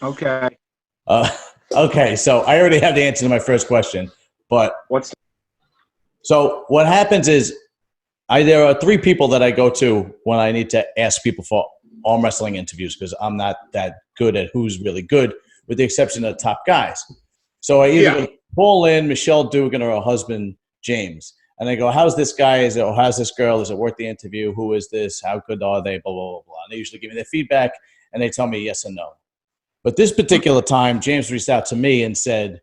Okay. Uh, okay, so I already have the answer to my first question, but What's so what happens is there are three people that I go to when I need to ask people for arm wrestling interviews because I'm not that good at who's really good, with the exception of the top guys. So I either yeah. go to Paul Lynn, Michelle Dugan, or her husband James, and I go, "How's this guy? Is it? Or how's this girl? Is it worth the interview? Who is this? How good are they? Blah blah blah blah." And they usually give me their feedback, and they tell me yes and no. But this particular time, James reached out to me and said,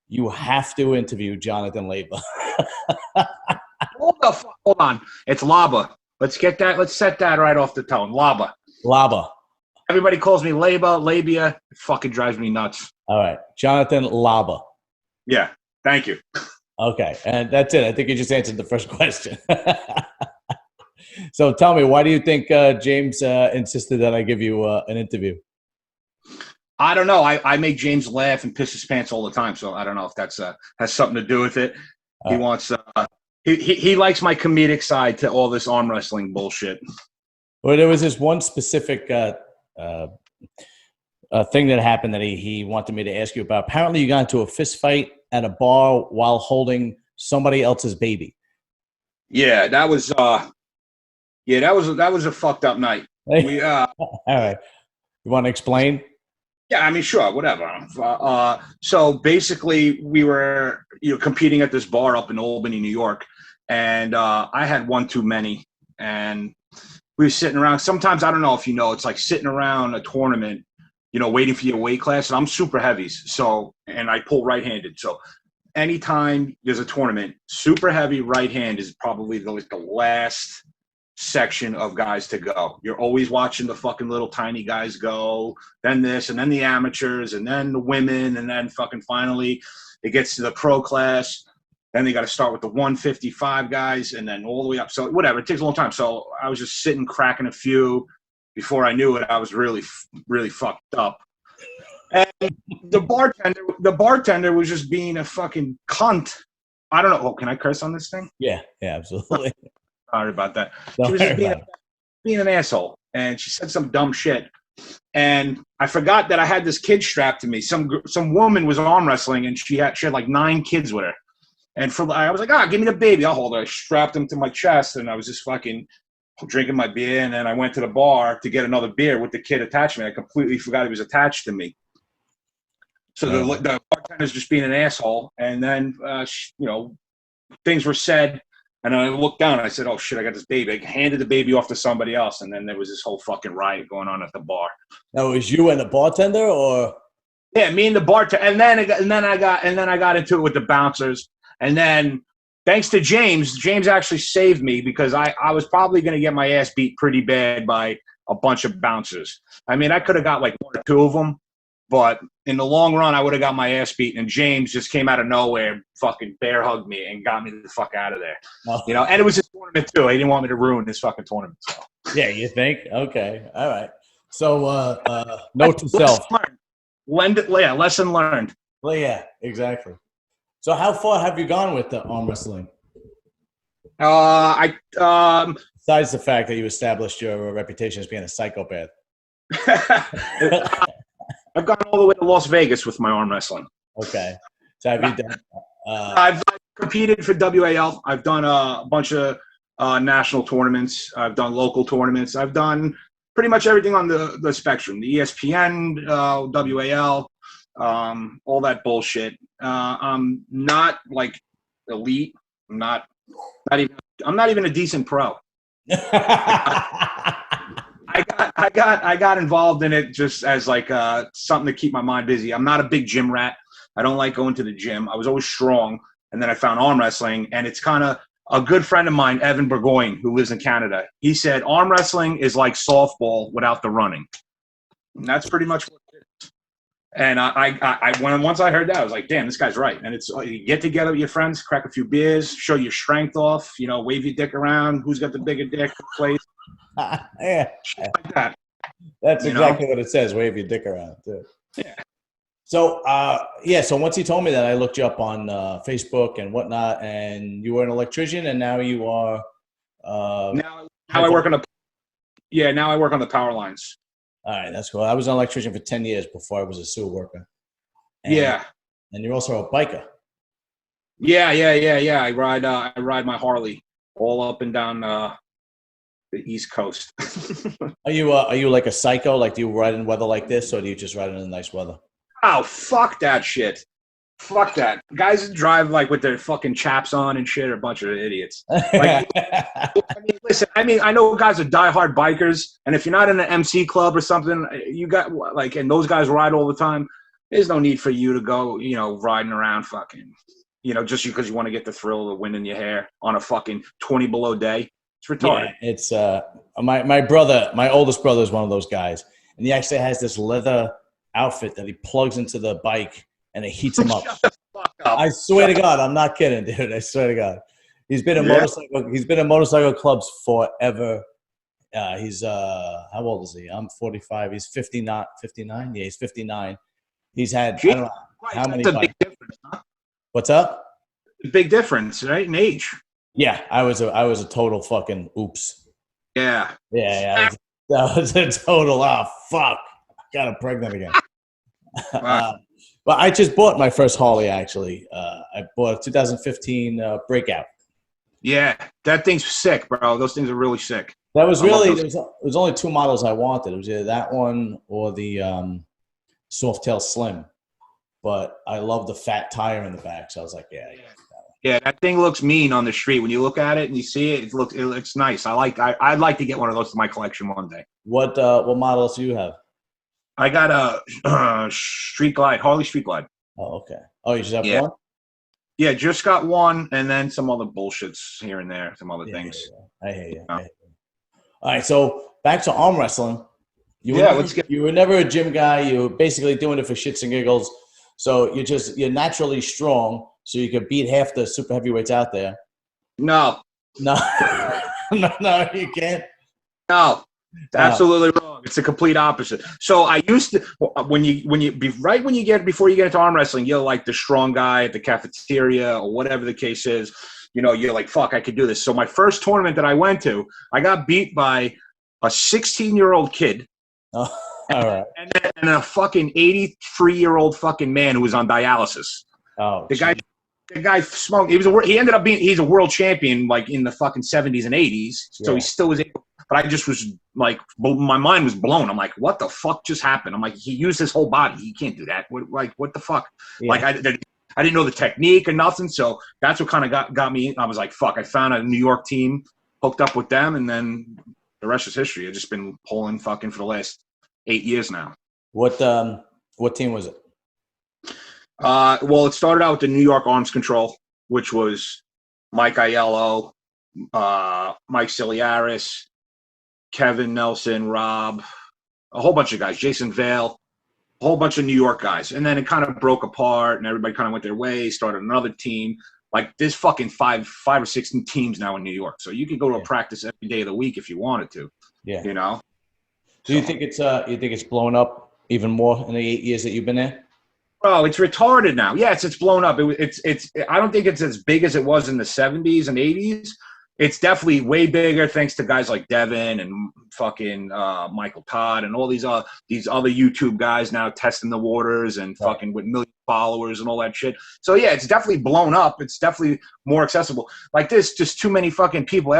"You have to interview Jonathan Laba." Hold on. It's Laba. Let's get that. Let's set that right off the tone. Laba. Laba. Everybody calls me labia. It fucking drives me nuts. All right. Jonathan Laba. Yeah. Thank you. Okay. And that's it. I think you just answered the first question. So tell me, why do you think James insisted that I give you an interview? I don't know. I make James laugh and piss his pants all the time, so I don't know if that's has something to do with it. He wants. He likes my comedic side to all this arm wrestling bullshit. Well, there was this one specific thing that happened that he wanted me to ask you about. Apparently, you got into a fist fight at a bar while holding somebody else's baby. Yeah, that was. That was a fucked up night. We. All right. You want to explain? Yeah, I mean, sure, whatever. So basically, we were competing at this bar up in Albany, New York, and I had one too many, and we were sitting around. Sometimes I don't know if you know, it's like sitting around a tournament, waiting for your weight class. And I'm super heavies, and I pull right-handed. So anytime there's a tournament, super heavy right hand is probably the last section of guys to go. You're always watching the fucking little tiny guys go, then this, and then the amateurs, and then the women, and then fucking finally it gets to the pro class. Then they got to start with the 155 guys, and then all the way up. So whatever, it takes a long time. So I was just sitting, cracking a few. Before I knew it, I was really, really fucked up. And the bartender was just being a fucking cunt. I don't know. Oh, can I curse on this thing? Yeah, absolutely. Sorry about that. Don't She was worry just being an asshole, and she said some dumb shit. And I forgot that I had this kid strapped to me. Some woman was arm wrestling, and she had like 9 kids with her. And I was like, give me the baby, I'll hold her. I strapped him to my chest, and I was just fucking drinking my beer. And then I went to the bar to get another beer with the kid attached to me. I completely forgot he was attached to me. So the bartender's just being an asshole. And then, things were said. And then I looked down and I said, oh, shit, I got this baby. I handed the baby off to somebody else. And then there was this whole fucking riot going on at the bar. Now, was you and the bartender, or? Yeah, me and the bartender. And then I got into it with the bouncers. And then thanks to James actually saved me because I was probably going to get my ass beat pretty bad by a bunch of bouncers. I mean, I could have got like 1 or 2 of them. But in the long run, I would have got my ass beaten. And James just came out of nowhere, fucking bear hugged me, and got me the fuck out of there. Oh. And it was his tournament too. He didn't want me to ruin his fucking tournament. So. Yeah, you think? Okay, all right. So, note to self. Lesson learned. Well, yeah, exactly. So, how far have you gone with the arm wrestling? Besides the fact that you established your reputation as being a psychopath. I've gone all the way to Las Vegas with my arm wrestling. Okay. So have you done? I've competed for WAL. I've done a bunch of national tournaments. I've done local tournaments. I've done pretty much everything on the spectrum. The ESPN, WAL, all that bullshit. I'm not like elite. I'm not even a decent pro. I got involved in it just as like something to keep my mind busy. I'm not a big gym rat. I don't like going to the gym. I was always strong, and then I found arm wrestling, and it's kind of a good friend of mine, Evan Burgoyne, who lives in Canada. He said arm wrestling is like softball without the running. And that's pretty much what it is. And once I heard that, I was like, damn, this guy's right. And it's you get together with your friends, crack a few beers, show your strength off, wave your dick around, who's got the bigger dick, plays. Yeah. Shit like that. That's exactly what it says. Wave your dick around too. Yeah. So, so once he told me that, I looked you up on Facebook and whatnot, and you were an electrician, and now you are. Now I work on the power lines. All right, that's cool. I was an electrician for 10 years before I was a sewer worker. Yeah. And you're also a biker. Yeah. I ride my Harley all up and down the East Coast. Are you like a psycho? Like, do you ride in weather like this, or do you just ride in the nice weather? Oh, fuck that shit. Fuck that. Guys that drive like with their fucking chaps on and shit are a bunch of idiots. Like, listen, I know guys are diehard bikers, and if you're not in an MC club or something, you got like, and those guys ride all the time. There's no need for you to go, riding around fucking, just because you want to get the thrill of the wind in your hair on a fucking 20 below day. It's retarded. Yeah, it's my brother, my oldest brother is one of those guys, and he actually has this leather outfit that he plugs into the bike and it heats him up. Shut the fuck up. I swear to God, I'm not kidding, dude. I swear to God. He's been in motorcycle clubs forever. He's how old is he? I'm 45. He's 59. 59? Yeah, he's 59. He's had I don't know how many bikes. Big difference, huh? What's up? Big difference, right? In age. Yeah, I was a total fucking oops. Yeah. Yeah. That was a total fuck. I got him pregnant again. Wow. But I just bought my first Harley, actually. I bought a 2015 Breakout. Yeah, that thing's sick, bro. Those things are really sick. That was really – there was only two models I wanted. It was either that one or the Softail Slim. But I love the fat tire in the back, so I was like, yeah. Yeah, that thing looks mean on the street. When you look at it and you see it, it looks nice. I'd like to get one of those to my collection one day. What models do you have? I got a Street Glide, Harley Street Glide. Oh, okay. Oh, you just have one? Yeah, just got one, and then some other bullshits here and there, some other things. Yeah. I hear you. All right, so back to arm wrestling. You were never a gym guy. You were basically doing it for shits and giggles. So you're naturally strong, so you could beat half the super heavyweights out there. No, no, you can't. No, absolutely wrong. It's the complete opposite. So I used to before you get into arm wrestling, you're like the strong guy at the cafeteria or whatever the case is. You're like, fuck, I could do this. So my first tournament that I went to, I got beat by a 16-year-old kid. Oh, all right. And a fucking 83-year-old fucking man who was on dialysis. Oh, the guy smoked. He's a world champion like in the fucking 70s and 80s. So he still was able. But I just was like, my mind was blown. I'm like, what the fuck just happened? I'm like, he used his whole body. He can't do that. What the fuck? Yeah. Like I didn't know the technique or nothing. So that's what kind of got me. I was like, fuck. I found a New York team, hooked up with them, and then the rest is history. I've just been pulling fucking for the last 8 years now. What team was it? Well, it started out with the New York Arms Control, which was Mike Aiello, Mike Ciliaris, Kevin Nelson, Rob, a whole bunch of guys, Jason Vale, a whole bunch of New York guys. And then it kind of broke apart and everybody kind of went their way, started another team. Like there's fucking five or six teams now in New York. So you can go to a practice every day of the week if you wanted to. Yeah. Do you think it's blown up even more in the 8 years that you've been there? Oh, it's retarded now. Yes, it's blown up. It's I don't think it's as big as it was in the 70s and 80s. It's definitely way bigger thanks to guys like Devin and fucking Michael Todd and all these other YouTube guys now testing the waters and fucking with million followers and all that shit. So yeah, it's definitely blown up. It's definitely more accessible. Like this, just too many fucking people.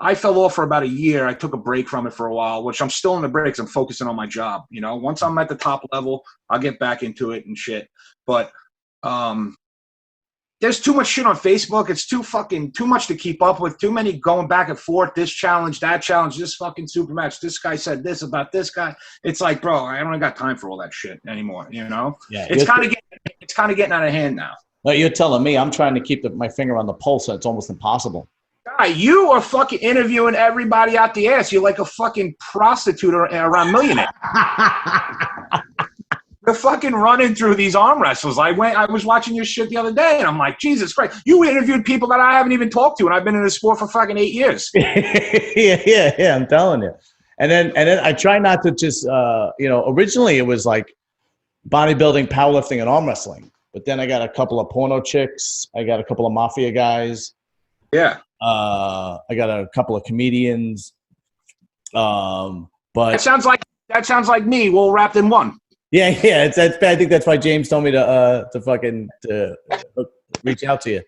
I fell off for about a year. I took a break from it for a while, which I'm still in the breaks. I'm focusing on my job. Once I'm at the top level, I'll get back into it and shit. But there's too much shit on Facebook. It's too much to keep up with. Too many going back and forth. This challenge, that challenge, this fucking super match. This guy said this about this guy. It's like, bro, I don't got time for all that shit anymore. Yeah, it's kind of getting out of hand now. No, you're telling me. I'm trying to keep my finger on the pulse. So it's almost impossible. Guy, you are fucking interviewing everybody out the ass. You're like a fucking prostitute around millionaire. You're fucking running through these arm wrestles. I was watching your shit the other day, and I'm like, Jesus Christ. You interviewed people that I haven't even talked to, and I've been in this sport for fucking 8 years. Yeah, I'm telling you. And then I try not to just, originally it was like bodybuilding, powerlifting, and arm wrestling. But then I got a couple of porno chicks. I got a couple of mafia guys. Yeah. I got a couple of comedians. But it sounds like that sounds like me. We'll wrapped in one. Yeah. I think that's why James told me to reach out to you.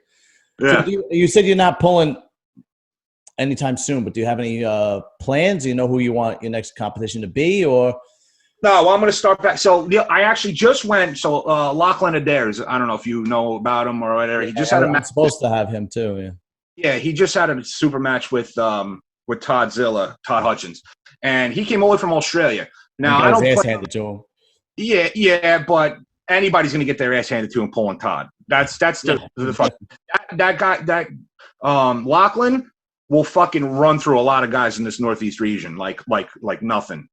Yeah. So you said you're not pulling anytime soon, but do you have any plans? Do you know who you want your next competition to be, or? No, I'm going to start back. So I actually just went. So Lachlan Adair's, I don't know if you know about him or whatever. Yeah, He just had a match. I'm supposed to have him too. Yeah. Yeah, he just had a super match with Todd Hutchins, and he came over from Australia. Now I don't ass play. handed to him. Yeah, but anybody's going to get their ass handed to him pulling Todd. That's the fuck. That guy Lachlan will fucking run through a lot of guys in this Northeast region like nothing.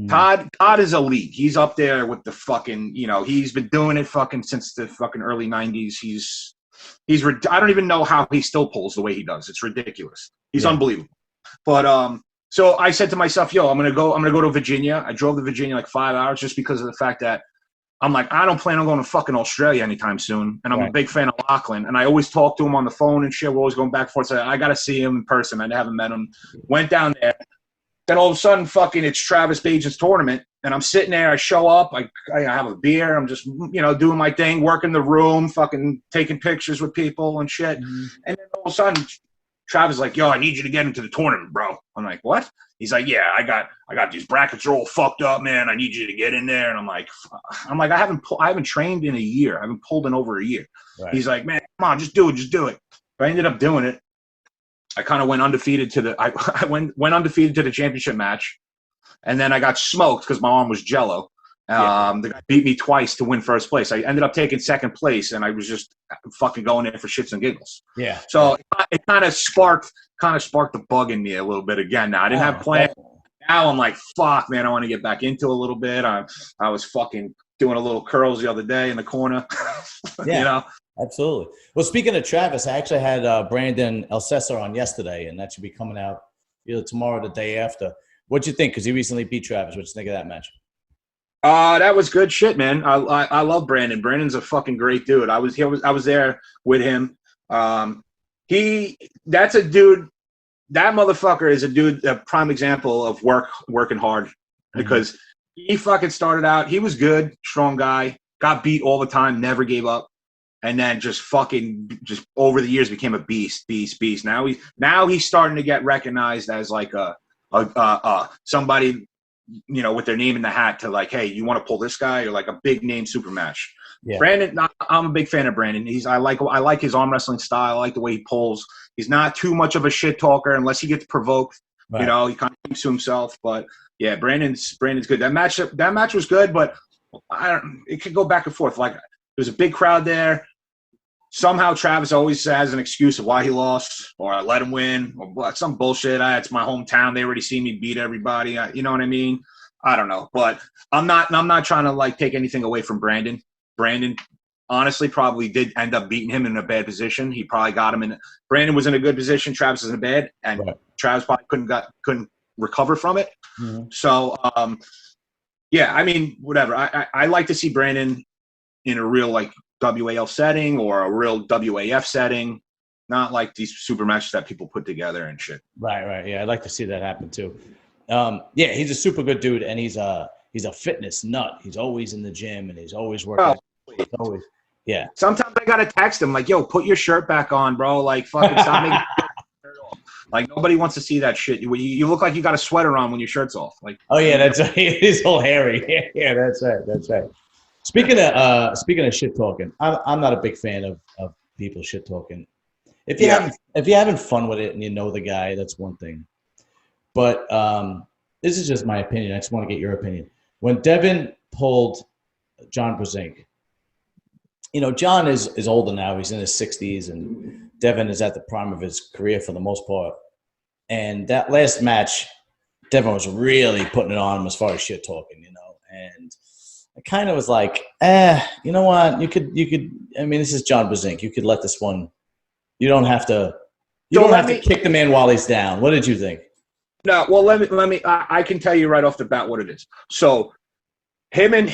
Todd is elite. He's up there with the fucking, he's been doing it fucking since the fucking early 90s. I don't even know how he still pulls the way he does. It's ridiculous. He's unbelievable. But so I said to myself, yo, I'm gonna go to Virginia. I drove to Virginia like 5 hours just because of the fact that I'm like, I don't plan on going to fucking Australia anytime soon. And I'm a big fan of Lachlan. And I always talk to him on the phone and shit. We're always going back and forth. So I got to see him in person. I haven't met him. Went down there. Then all of a sudden, fucking, it's Travis Bajan's tournament. And I'm sitting there. I show up. I have a beer. I'm just, doing my thing, working the room, fucking taking pictures with people and shit. And then all of a sudden, Travis is like, yo, I need you to get into the tournament, bro. I'm like, what? He's like, yeah, I got these brackets are all fucked up, man. I need you to get in there. And I'm like, I haven't trained in a year. I haven't pulled in over a year. Right. He's like, man, come on, just do it. But I ended up doing it. I kind of went undefeated to the went undefeated to the championship match, and then I got smoked because my arm was jello. The guy beat me twice to win first place. I ended up taking second place, and I was just fucking going there for shits and giggles. Yeah. So it kind of sparked the bug in me a little bit again. Now I didn't have plans. Now I'm like, fuck, man, I want to get back into a little bit. I was fucking doing a little curls the other day in the corner. Absolutely. Well, speaking of Travis, I actually had Brandon Elsesser on yesterday, and that should be coming out either tomorrow or the day after. What'd you think? Because he recently beat Travis. What'd you think of that match? That was good shit, man. I love Brandon. Brandon's a fucking great dude. I was there with him. That's a dude. That motherfucker is a prime example of working hard, because he fucking started out. He was good, strong guy, got beat all the time, never gave up, and then just over the years became a beast. Now he's starting to get recognized as like a somebody, with their name in the hat to like, hey, you want to pull this guy, or like a big name super match. Yeah. Brandon, I'm a big fan of Brandon. I like his arm wrestling style. I like the way he pulls. He's not too much of a shit talker unless he gets provoked. Right. He kind of keeps to himself. But yeah, Brandon's good. That match was good, but it could go back and forth. Like, there's a big crowd there. Somehow Travis always has an excuse of why he lost, or I let him win, or some bullshit. It's my hometown. They already seen me beat everybody. You know what I mean? I don't know, but I'm not trying to like take anything away from Brandon. Brandon honestly probably did end up beating him in a bad position. He probably got him in. Brandon was in a good position. Travis was in a bad, and Travis probably couldn't recover from it. Mm-hmm. So yeah, I mean, whatever. I like to see Brandon in a real like WAL setting or a real WAF setting, not like these super matches that people put together and shit. Right. Yeah, I'd like to see that happen too. Yeah, he's a super good dude, and he's a fitness nut. He's always in the gym, and he's always working. Yeah. Sometimes I gotta text him like, "Yo, put your shirt back on, bro. Like, fucking stop making shirt off." Like, nobody wants to see that shit. You look like you got a sweater on when your shirt's off. Like, oh yeah, that's right. He's all hairy. Yeah, that's right. Speaking of shit talking, I'm not a big fan of people shit talking. If you're having fun with it and you know the guy, that's one thing. But this is just my opinion. I just want to get your opinion. When Devin pulled John Brzenk, John is older now. He's in his 60s, and Devin is at the prime of his career for the most part. And that last match, Devin was really putting it on him as far as shit talking, and I kind of was like, you know what? You could. I mean, this is John Brzenk. You could let this one. You don't have to. You don't have to kick the man while he's down. What did you think? No, well, let me. I can tell you right off the bat what it is. So, him and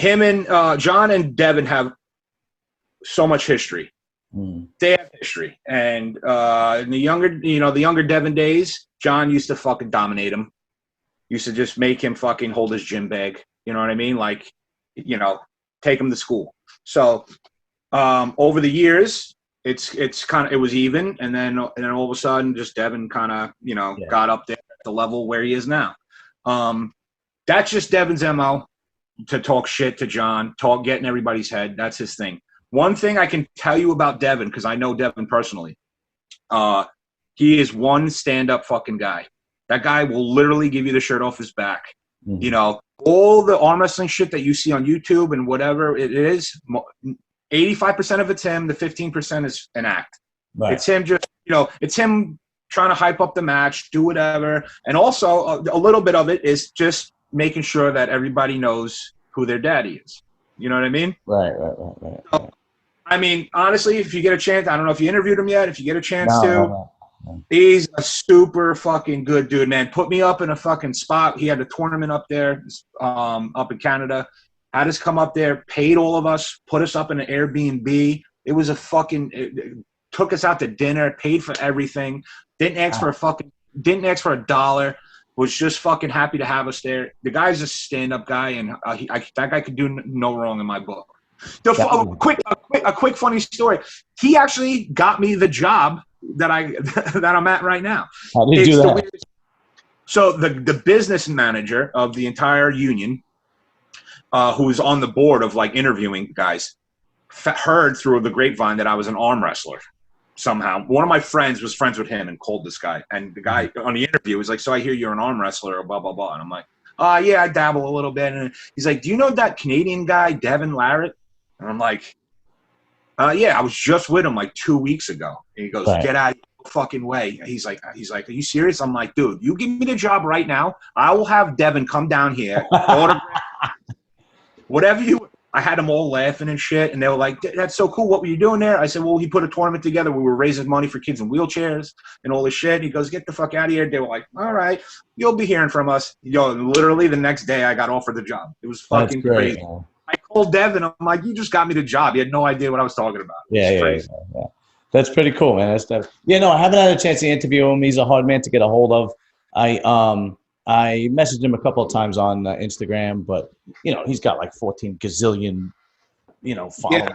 John and Devin have so much history. They have history, and in the younger Devin days, John used to fucking dominate him. Used to just make him fucking hold his gym bag. You know what I mean? Like, take him to school. So over the years, it was even, and then all of a sudden, just Devin kind of got up there at the level where he is now. That's just Devin's MO, to talk shit to John, get in everybody's head. That's his thing. One thing I can tell you about Devin, because I know Devin personally, he is one stand-up fucking guy. That guy will literally give you the shirt off his back. Mm-hmm. All the arm wrestling shit that you see on YouTube and whatever it is, 85% of it's him. The 15% is an act. Right. It's him it's him trying to hype up the match, do whatever. And also a little bit of it is just making sure that everybody knows who their daddy is. You know what I mean? Right. So, I mean, honestly, if you get a chance, I don't know if you interviewed him yet. If you get a chance No. He's a super fucking good dude, man. Put me up in a fucking spot. He had a tournament up there, up in Canada. Had us come up there, paid all of us, put us up in an Airbnb. It was it took us out to dinner, paid for everything. Didn't ask for a dollar. Was just fucking happy to have us there. The guy's a stand-up guy, and that guy could do no wrong in my book. A quick funny story. He actually got me the job that I'm at right now. How did you do that? So the business manager of the entire union, who's on the board of like interviewing guys, heard through the grapevine that I was an arm wrestler. Somehow, one of my friends was friends with him and called this guy. And the guy on the interview was like, "So I hear you're an arm wrestler," or blah blah blah. And I'm like, yeah, I dabble a little bit." And he's like, "Do you know that Canadian guy, Devin Larratt?" And I'm like, "Yeah, I was just with him like 2 weeks ago." And he goes, right. "Get out of your fucking way." He's like, "Are you serious?" I'm like, "Dude, you give me the job right now. I will have Devin come down here, whatever you." I had them all laughing and shit, and they were like, "That's so cool. What were you doing there?" I said, "Well, he put a tournament together. We were raising money for kids in wheelchairs and all this shit." He goes, "Get the fuck out of here." They were like, "All right, you'll be hearing from us." Literally the next day, I got offered the job. It was fucking crazy. Man. I called Devin. I'm like, "You just got me the job." He had no idea what I was talking about. Yeah. That's pretty cool, man. I haven't had a chance to interview him. He's a hard man to get a hold of. I messaged him a couple of times on Instagram, but he's got like 14 gazillion, followers. Yeah.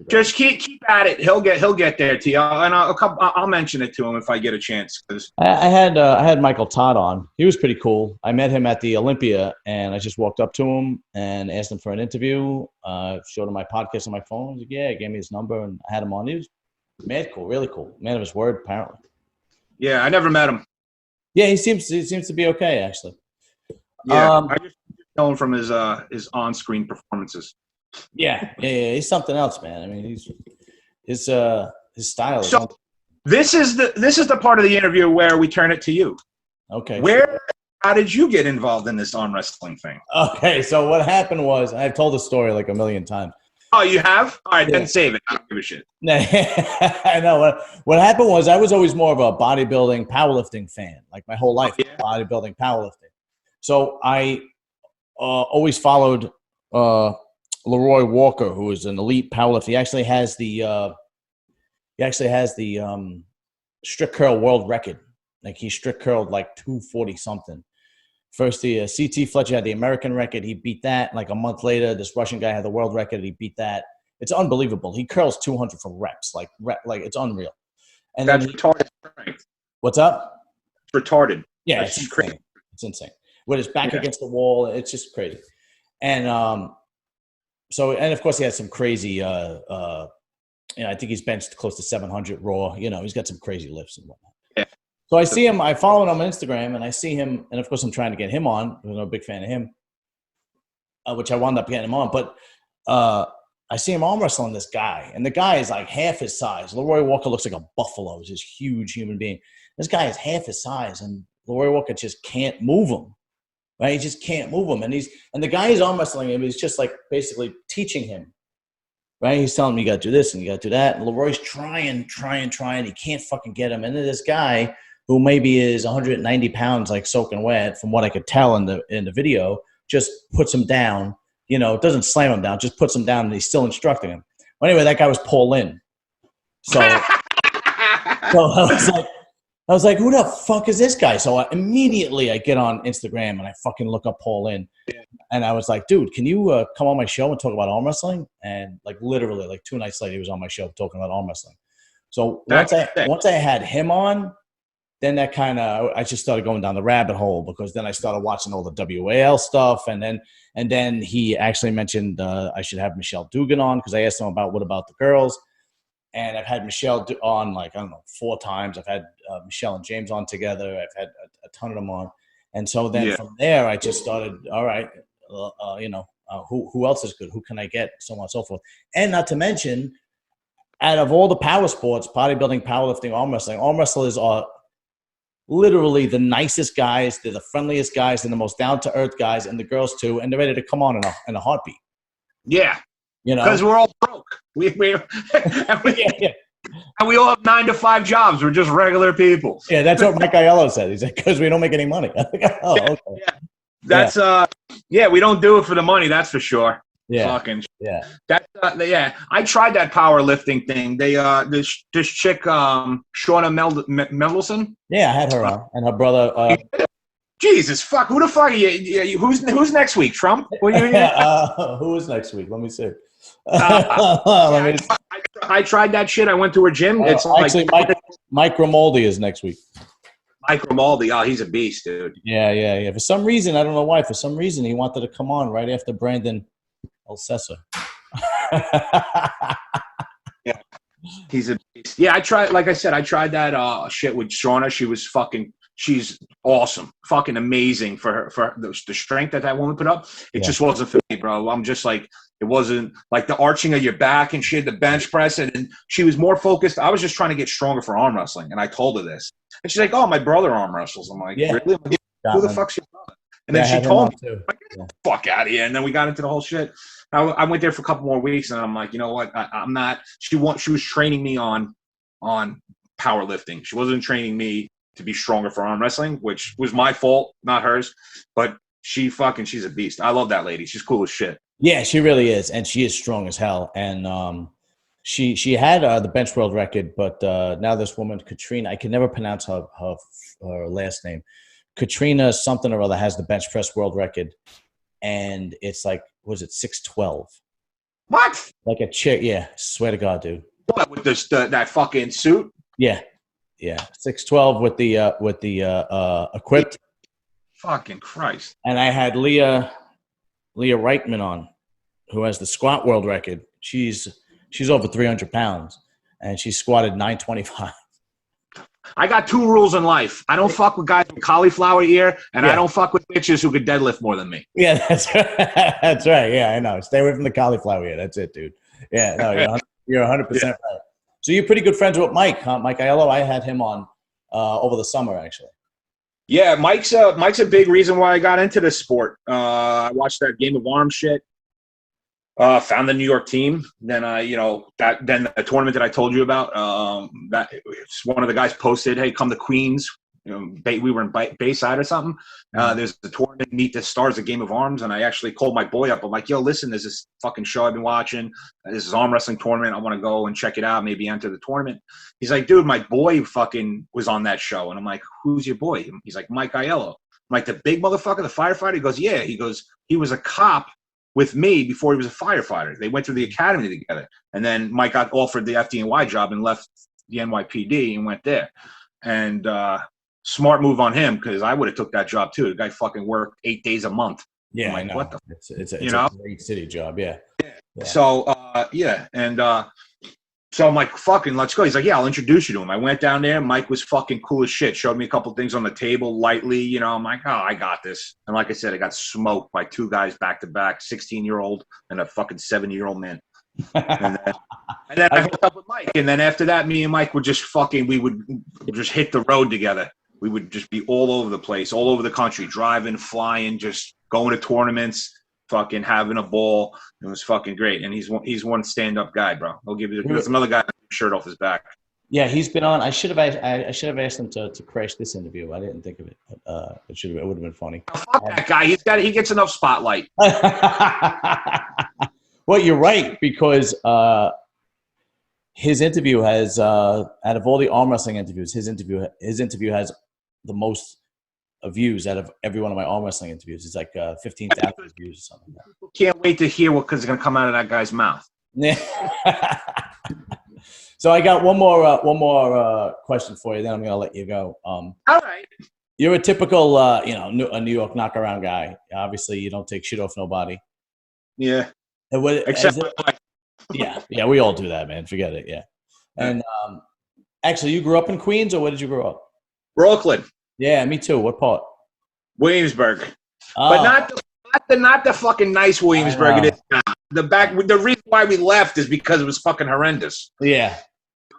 Just keep at it. He'll get there to you, and I'll mention it to him if I get a chance. I had Michael Todd on. He was pretty cool. I met him at the Olympia, and I just walked up to him and asked him for an interview. Showed him my podcast on my phone. He was like, "Yeah," he gave me his number, and I had him on. He was mad cool, really cool, man of his word, apparently. Yeah, I never met him. Yeah, he seems to be okay, actually. Yeah, I just know him from his on-screen performances. Yeah, he's something else, man. I mean, his style. So this is the part of the interview where we turn it to you. Okay. How did you get involved in this arm wrestling thing? Okay, so what happened was I've told the story like a million times. Oh, you have? All right, then save it. I don't give a shit. I know. What happened was I was always more of a bodybuilding, powerlifting fan, like my whole life, bodybuilding, powerlifting. So I always followed Leroy Walker, who is an elite powerlifter. He actually has the strict curl world record. Like he strict curled like 240 something. First, the CT Fletcher had the American record. He beat that. Like a month later, this Russian guy had the world record. He beat that. It's unbelievable. He curls 200 for reps. Like it's unreal. And that's retarded strength. What's up? Retarded. Yeah, it's crazy. It's insane. With his back against the wall, it's just crazy. And and of course he has some crazy. I think he's benched close to 700 raw. He's got some crazy lifts and whatnot. Yeah. So I see him, I follow him on Instagram, and I see him, and of course I'm trying to get him on, because I'm a big fan of him, which I wound up getting him on. But I see him arm wrestling this guy, and the guy is like half his size. Leroy Walker looks like a buffalo. He's this huge human being. This guy is half his size, and Leroy Walker just can't move him. Right? He just can't move him. And the guy he's arm wrestling him is just like basically teaching him. Right? He's telling him, you got to do this and you got to do that. And Leroy's trying. He can't fucking get him. And then this guy, who maybe is 190 pounds, like soaking wet, from what I could tell in the video, just puts him down. Doesn't slam him down, just puts him down, and he's still instructing him. Well, anyway, that guy was Paul Lynn. So I was like, I was like, who the fuck is this guy? So immediately I get on Instagram and I fucking look up Paul In. And I was like, dude, can you come on my show and talk about arm wrestling? And like literally like 2 nights later, he was on my show talking about arm wrestling. So once I had him on, then that kind of, I just started going down the rabbit hole, because then I started watching all the WAL stuff. And then he actually mentioned I should have Michelle Dugan on, because I asked him about what about the girls. And I've had Michelle on, like, I don't know, 4 times. I've had Michelle and James on together. I've had a ton of them on. And so then from there, I just started, all right, who else is good? Who can I get? So on and so forth. And not to mention, out of all the power sports, bodybuilding, powerlifting, arm wrestlers are literally the nicest guys. They're the friendliest guys. They're the most down-to-earth guys, and the girls too. And they're ready to come on in a heartbeat. Yeah. You know, because we're all broke. We and we all have 9-to-5 jobs. We're just regular people. Yeah, that's what Mike Aiello said. He said, because we don't make any money. Okay. Yeah. That's we don't do it for the money. That's for sure. Yeah. Fucking yeah. That I tried that powerlifting thing. They this chick Shauna Mendelson. Yeah, I had her on, and her brother. Jesus fuck! Who the fuck are you? Who's next week? Trump? Who is next week? Let me see. I tried that shit. I went to her gym. It's actually Mike Grimaldi is next week. Mike Grimaldi. Oh, he's a beast, dude. Yeah. For some reason, I don't know why. For some reason, he wanted to come on right after Brandon Olcesa. Yeah, he's a beast. Yeah, I tried. Like I said, I tried that shit with Shauna. She's awesome, fucking amazing for the strength that woman put up. It just wasn't for me, bro. I'm just like, it wasn't like the arching of your back, and she had the bench press, and she was more focused. I was just trying to get stronger for arm wrestling, and I told her this, and she's like, "Oh, my brother arm wrestles." I'm like, "Really? I'm like, who the fuck's your brother?" And then she told me, like, "Get the fuck out of here!" And then we got into the whole shit. I went there for a couple more weeks, and I'm like, you know what? I'm not. She was training me on powerlifting. She wasn't training me to be stronger for arm wrestling, which was my fault, not hers. But she's a beast. I love that lady. She's cool as shit. Yeah, she really is, and she is strong as hell. And she had the bench world record, but now this woman Katrina, I can never pronounce her last name. Katrina something or other has the bench press world record, and it's like, was it 612? What? Like a chick? Yeah, swear to God, dude. What, with this that fucking suit? Yeah. 612 with the equipped. Fucking Christ. And I had Leah Reitman on, who has the squat world record. She's over 300 pounds, and she squatted 925. I got 2 rules in life. I don't fuck with guys with cauliflower ear, and I don't fuck with bitches who could deadlift more than me. Yeah, that's right. That's right. Yeah, I know. Stay away from the cauliflower ear. That's it, dude. Yeah, no, you're 100% right. So you're pretty good friends with Mike, huh? Mike Aiello. I had him on over the summer, actually. Yeah, Mike's a big reason why I got into this sport. I watched that Game of Arms shit. Found the New York team. Then then the tournament that I told you about. That one of the guys posted, "Hey, come to Queens." We were in Bayside or something. There's the tournament, Meet the Stars, a Game of Arms, and I actually called my boy up. I'm like, "Yo, listen, there's this fucking show I've been watching. This is arm wrestling tournament. I want to go and check it out. Maybe enter the tournament." He's like, "Dude, my boy fucking was on that show," and I'm like, "Who's your boy?" He's like, "Mike Aiello." I'm like, "The big motherfucker, the firefighter?" He goes, "Yeah." He goes, "He was a cop with me before he was a firefighter. They went through the academy together, and then Mike got offered the FDNY job and left the NYPD and went there." And smart move on him, because I would have took that job too. The guy fucking worked 8 days a month. Yeah, like, I know. What the? It's a great city job. Yeah. So so I'm like, fucking, let's go. He's like, "Yeah, I'll introduce you to him." I went down there. Mike was fucking cool as shit. Showed me a couple things on the table lightly. I'm like, "Oh, I got this." And like I said, I got smoked by 2 guys back to back, 16-year-old and a fucking 70-year-old man. And then I hooked up with Mike. And then after that, me and Mike would just we would just hit the road together. We would just be all over the place, all over the country, driving, flying, just going to tournaments, fucking having a ball. It was fucking great. And he's one stand-up guy, bro. I'll give you. There's another guy with a shirt off his back. Yeah, he's been on. I should have asked him to crash this interview. I didn't think of it. It would have been funny. Oh, fuck that guy. He gets enough spotlight. Well, you're right, because his interview has out of all the arm wrestling interviews, his interview has the most views out of every one of my arm wrestling interviews. It's like 15,000 views or something. Can't wait to hear what is going to come out of that guy's mouth. So I got one more question for you. Then I'm going to let you go. All right. You're a typical, a New York knockaround guy. Obviously, you don't take shit off nobody. Yeah. Except yeah, we all do that, man. Forget it. Yeah. And actually, you grew up in Queens, or where did you grow up? Brooklyn. Yeah, me too. What part? Williamsburg. Oh. But not the fucking nice Williamsburg it is now. The reason why we left is because it was fucking horrendous. Yeah.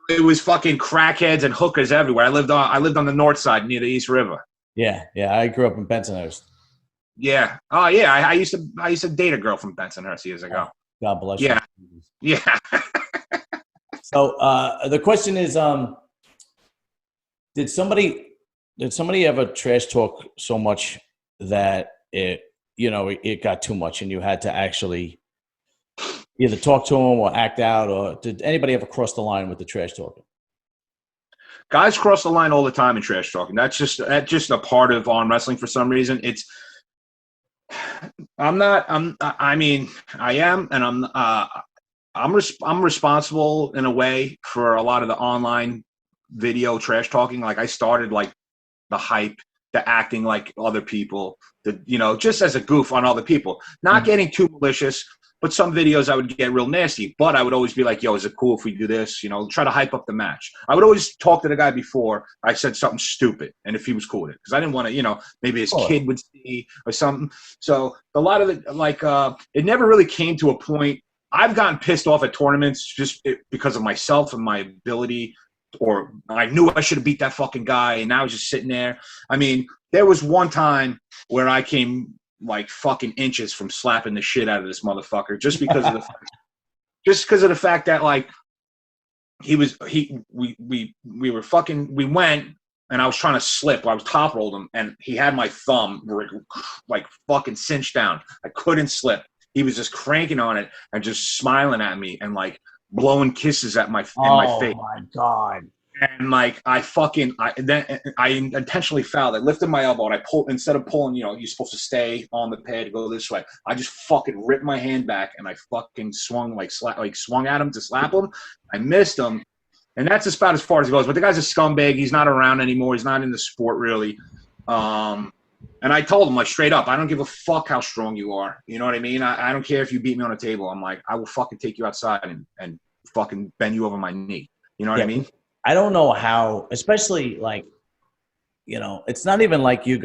It was fucking crackheads and hookers everywhere. I lived on the north side near the East River. Yeah. I grew up in Bensonhurst. Yeah. Oh yeah. I used to date a girl from Bensonhurst years ago. God bless you. Yeah. So the question is, did somebody ever trash talk so much that it got too much and you had to actually either talk to them or act out, or did anybody ever cross the line with the trash talking? Guys cross the line all the time in trash talking. That's just a part of arm wrestling for some reason. I'm responsible in a way for a lot of the online video trash talking. Like I started like the hype, the acting like other people, just as a goof on other people, not getting too malicious. But some videos I would get real nasty, but I would always be like, yo, is it cool if we do this? Try to hype up the match. I would always talk to the guy before I said something stupid and if he was cool with it. Because I didn't want to, maybe his kid would see or something. So a lot of it, it never really came to a point. I've gotten pissed off at tournaments just because of myself and my ability, or I knew I should have beat that fucking guy and I was just sitting there. I mean, there was one time where I came like fucking inches from slapping the shit out of this motherfucker just because of the fact that like we went and I was trying to slip. I was top rolled him and he had my thumb like fucking cinched down. I couldn't slip. He was just cranking on it and just smiling at me and like blowing kisses at my face. Oh my God. And like I intentionally fouled. I lifted my elbow and I pulled, instead of pulling, you're supposed to stay on the pad to go this way. I just fucking ripped my hand back and I fucking swung swung at him to slap him. I missed him, and that's about as far as it goes. But the guy's a scumbag. He's not around anymore. He's not in the sport really. And I told him like straight up, I don't give a fuck how strong you are. You know what I mean? I don't care if you beat me on a table. I'm like, I will fucking take you outside and fucking bend you over my knee. You know what I mean? I don't know how, especially like, it's not even like you're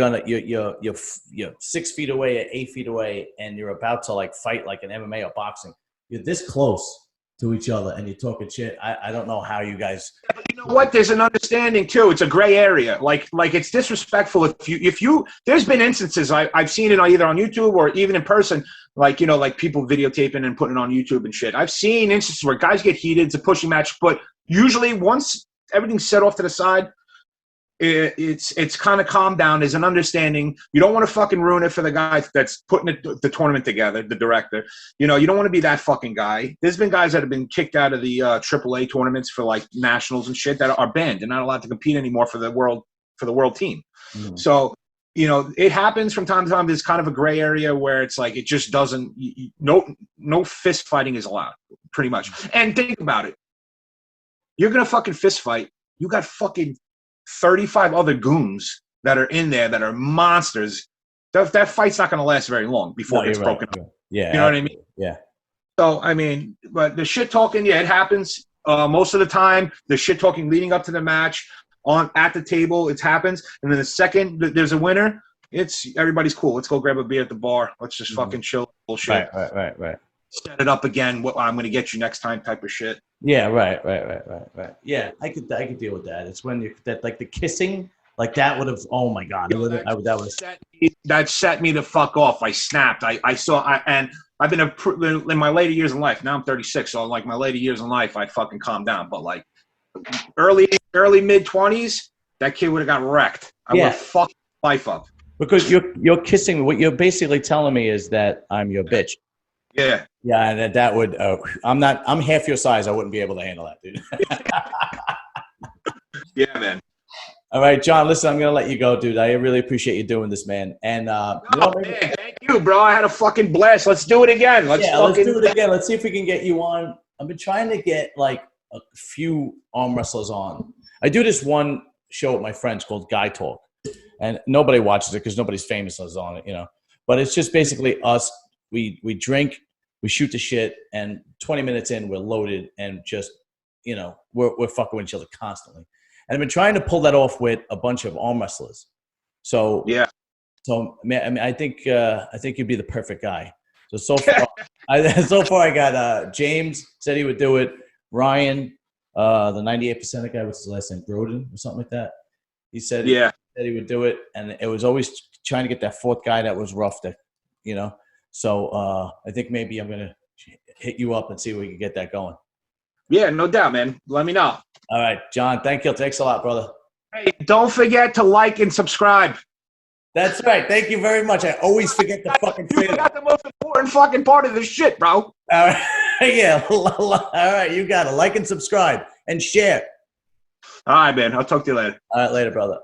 6 feet away or 8 feet away and you're about to like fight like an MMA or boxing. You're this close to each other and you're talking shit. I don't know how you guys. You know what? There's an understanding too. It's a gray area. Like it's disrespectful if you. There's been instances I've seen it either on YouTube or even in person. Like like people videotaping and putting it on YouTube and shit. I've seen instances where guys get heated. It's a pushing match, but usually once everything's set off to the side, it's kind of calmed down. There's an understanding. You don't want to fucking ruin it for the guy that's putting the tournament together, the director. You don't want to be that fucking guy. There's been guys that have been kicked out of the AAA tournaments for like nationals and shit that are banned. They're not allowed to compete anymore for the world team. Mm. So, it happens from time to time. There's kind of a gray area where it's like it just doesn't. No fist fighting is allowed, pretty much. And think about it. You're gonna fucking fist fight. You got fucking 35 other goons that are in there that are monsters. That fight's not going to last very long before it's broken up. Yeah. You know what I mean? Yeah. So, I mean, but the shit talking, yeah, it happens. Most of the time, the shit talking leading up to the match at the table, it happens. And then the second there's a winner, everybody's cool. Let's go grab a beer at the bar. Let's just fucking chill. Bullshit. Right. Set it up again. What I'm going to get you next time type of shit. Yeah, right. Yeah, I could deal with that. It's when like the kissing, like that would have. Oh my God, that set me the fuck off. I snapped. And I've been in my later years in life. Now I'm 36, so like my later years in life, I fucking calmed down. But like early mid 20s, that kid would have got wrecked. I would have fucked life up. Because you're kissing. What you're basically telling me is that I'm your bitch. Yeah. Yeah, and that would. I'm half your size. I wouldn't be able to handle that, dude. Yeah, man. All right, John. Listen, I'm gonna let you go, dude. I really appreciate you doing this, man. And Man, thank you, bro. I had a fucking blast. Let's do it again. Let's do it again. Let's see if we can get you on. I've been trying to get like a few arm wrestlers on. I do this one show with my friends called Guy Talk, and nobody watches it because nobody's famous on it, But it's just basically us. We drink, we shoot the shit, and 20 minutes in, we're loaded and just, we're fucking with each other constantly. And I've been trying to pull that off with a bunch of arm wrestlers. So yeah. So I think you'd be the perfect guy. So far, I got James said he would do it. Ryan, the 98% guy, what's his last name, Broden or something like that. He said he would do it, and it was always trying to get that fourth guy that was rough. So I think maybe I'm gonna hit you up and see if we can get that going. Yeah, no doubt, man. Let me know. All right, John. Thank you. Thanks a lot, brother. Hey, don't forget to like and subscribe. That's right. Thank you very much. I always forget to fucking say that. You got the most important fucking part of this shit, bro. All right. Yeah. All right. You got to like and subscribe and share. All right, man. I'll talk to you later. All right. Later, brother.